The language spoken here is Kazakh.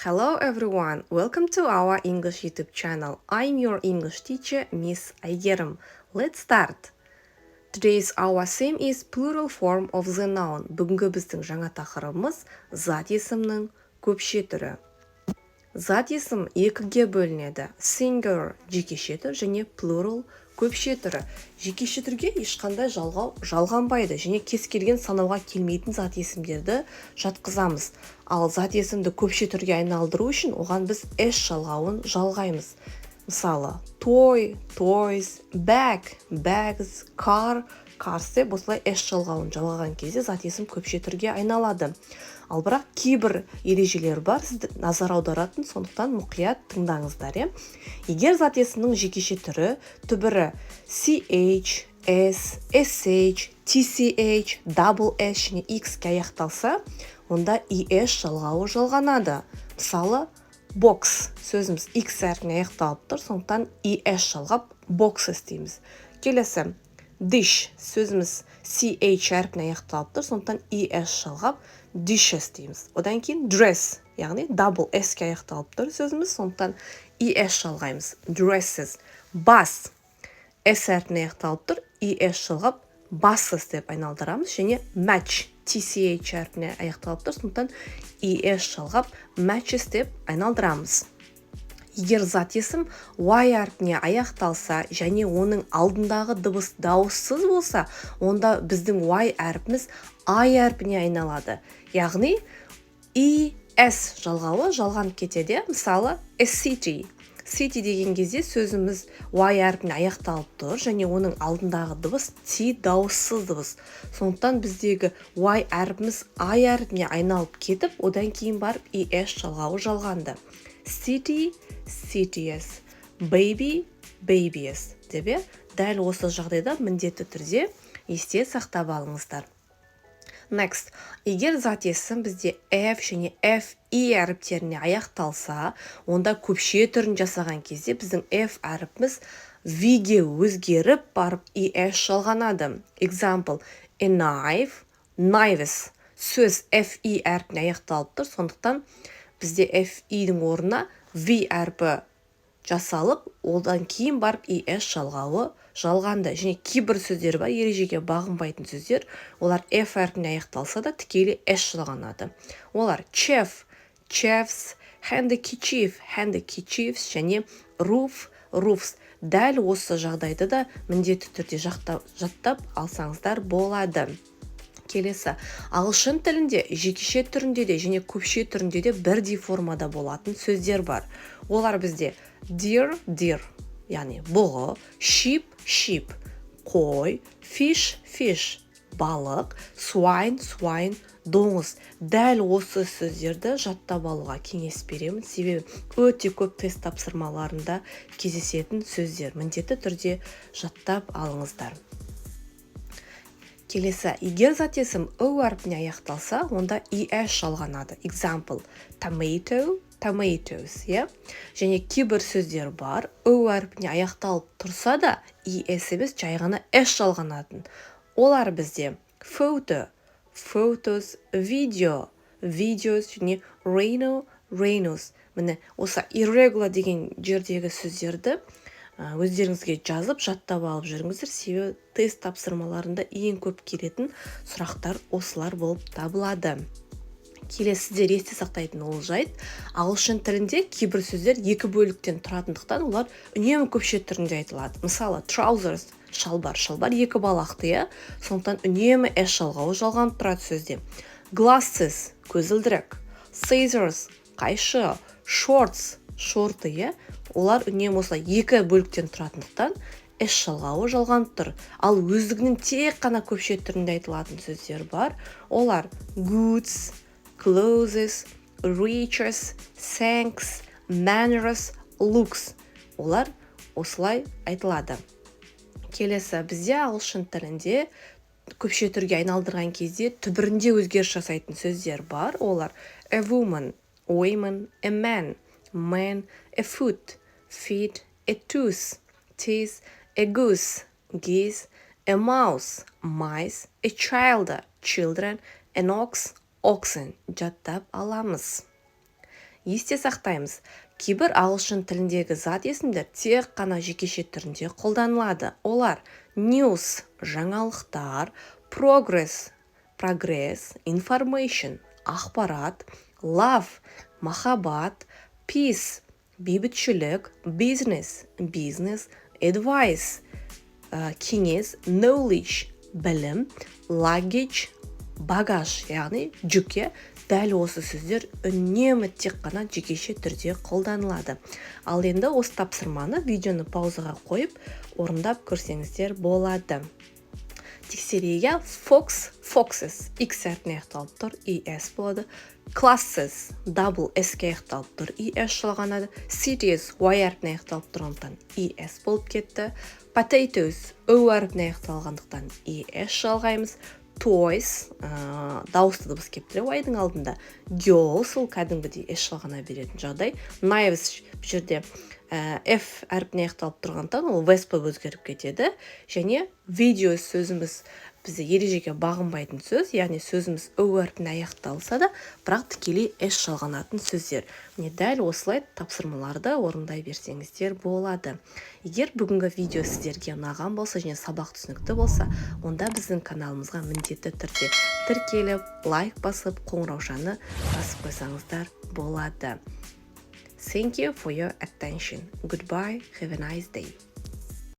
Hello everyone, welcome to our English YouTube channel. I'm your English teacher, Miss Айгерім. Let's start. Today's our theme is plural form of the noun. Бүгінгі біздің жаңа тақырыбымыз зат есімнің көпше түрі. Зат есім екіге бөлінеді. Singular жекеше түр және plural көпше түрі. Жекеше түрге ешқандай жалғанбайды және кез келген санауға келмейтін зат есімдерді жатқызамыз. Ал зат есімді көпше түрге айналдыру үшін оған біз s жалғауын жалғаймыз. Мысалы, toy, toys, bag, bags, car, cars деп осылай s жалғауын жалғаған кезде зат есім көпше түрге айналады. Ал бірақ кейбір ережелер бар, сізді назар аударатын, сондықтан мұқият тыңдаңыздар. Егер зат есімнің жекеше түрі түбірі ch, s, sh, tch, double s және x-ке аяқталса, онда es жалғауы жалғанады. Мысалы, box сөзіміз x әрпіне аяқталып тұр, сондықтан es жалғап boxes дейміз. Келесі, dish сөзіміз ch әрпіне аяқталып тұр, сондықтан es жалғап dishes дейміз. Одан кейін dress, яғни double s-ке аяқталып тұр сөзіміз, сондықтан es жалғаймыз. Dresses, bus, s әрпіне аяқталып тұр, es жалғап buses деп айналдырамыз, және match, tch әрпіне аяқталып тұр, сондықтан es жалғап matches деп айналдырамыз. Егер зат есім y әрпіне аяқталса және оның алдындағы дыбыс дауыссыз болса, онда біздің y әрпіміз I әрпіне айналады. Яғни es жалғауы жалғанып кетеді. Мысалы, a city. City деген кезде сөзіміз y әрпіне аяқталып тұр және оның алдындағы дыбыс t дауыссыз дыбыс. Сондықтан біздегі y әрпіміз I әрпіне айналып кетіп, одан кейін барып es жалғауы жалғанды. City, cities, baby, babies деп. Дәл осы жағдайда міндетті түрде есте сақтап алыңыздар. Next, егер зат есім бізде f және fe әріптеріне аяқталса, онда көпше түрін жасаған кезде біздің f әріпіміз v-ге өзгеріп барып es жалғанады. Example, a knife, knives. Сөз fe әрпіне аяқталып тұр, сондықтан бізде fe-дің орнына v әрпі жасалып, одан кейін барып es жалғауы жалғанды. Және кейбір сөздер бар, ережеге бағынбайтын сөздер, олар f әрпіне аяқталса да тікелей s жалғанады. Олар chef, chefs, handkerchief, handkerchiefs және roof, roofs. Дәл осы жағдайды да міндетті түрде жаттап алсаңыздар болады. Келесі, ағылшын тілінде жекеше түрінде де және көпше түрінде де бірдей формада болатын сөздер бар. Олар бізде deer, deer, яғни бұғы, sheep, sheep, қой, fish, fish, балық, swine, swine, доңыз. Дәл осы сөздерді жаттап алуға кеңес беремін, себебі өте көп тест тапсырмаларында кездесетін сөздер. Міндетті түрде жаттап алыңыздар. Келесі, егер зат есім o әрпіне аяқталса, онда es жалғанады. Example, tomato, tomatoes, және кейбір сөздер бар, o әрпіне аяқталып тұрса да, es емес жай ғана s жалғанатын. Олар бізде photo, photos, video, videos және rhino, rhinos. Міне, осы irregular деген жердегі сөздерді өздеріңізге жазып, жаттап алып жүріңіздер, себебі тест тапсырмаларында ең көп келетін сұрақтар осылар болып табылады. Келесі сіздер есте сақтайтын ол жайт, ағылшын тілінде кейбір сөздер екі бөліктен тұратындықтан олар үнемі көпше түрінде айтылады. Мысалы, trousers, шалбар, шалбар екі балақты, сондықтан үнемі s жалғауы жалғанып тұрады сөзде. Glasses, көзілдірік, scissors, қайшы, shorts, шорты, олар үнемі осылай екі бөліктен тұратындықтан s жалғауы жалғанып тұр. Ал өздігінен тек қана көпше түрінде айтылатын сөздер бар. Олар goods, clothes, riches, thanks, manners, looks. Олар осылай айтылады. Келесі, бізде ағылшын тілінде көпше түрге айналдырған кезде түбірінде өзгеріс жасайтын сөздер бар. Олар a woman, women, a man, man, a foot, feet, a tooth, teeth, a goose, geese, a mouse, mice, a child, children, an ox, oxen. Жаттап аламыз. Есте сақтаймыз, кейбір ағылшын тіліндегі зат есімдер тек қана жекеше түрінде қолданылады. Олар news жаңалықтар, progress information ақпарат, love махаббат, peace бейбітшілік, business бизнес, advice кеңес, knowledge білім, luggage багаж, яғни жүкке. Дәл осы сөздер үнемі тек қана жекеше түрде қолданылады. Ал енді осы тапсырманы видеоны паузаға қойып, орындап көрсеңіздер болады. Тексерейге foxes, x әрпіне аяқталып тұр, es болады. Classes, double s-ке аяқталып тұр, es жалғанады. Cities, y әрпіне аяқталып тұрғандықтан es болып кетті. Potatoes, o әрпіне аяқталғандықтан es жалғаймыз. Toys, дауысты дыбыс келіп тұр y-дың алдында. Girls, ол кәдімгідей s жалғана беретін жағдай. Knives, бұл жерде f әрпіне аяқталып тұрғандықтан ол vs болып өзгеріп кетеді. Және video сөзіміз бізде ережеге бағынбайтын сөз, яғни сөзіміз o әрпіне аяқталса да, бірақ тікелей s жалғанатын сөздер. Міне дәл осылай тапсырмаларды орындай берсеңіздер болады. Егер бүгінгі видео сіздерге ұнаған болса және сабақ түсінікті болса, онда біздің каналымызға міндетті түрде тіркеліп, лайк басып, қоңыраушаны басып қойсаңыздар болады. Thank you for your attention. Goodbye. Have a nice day.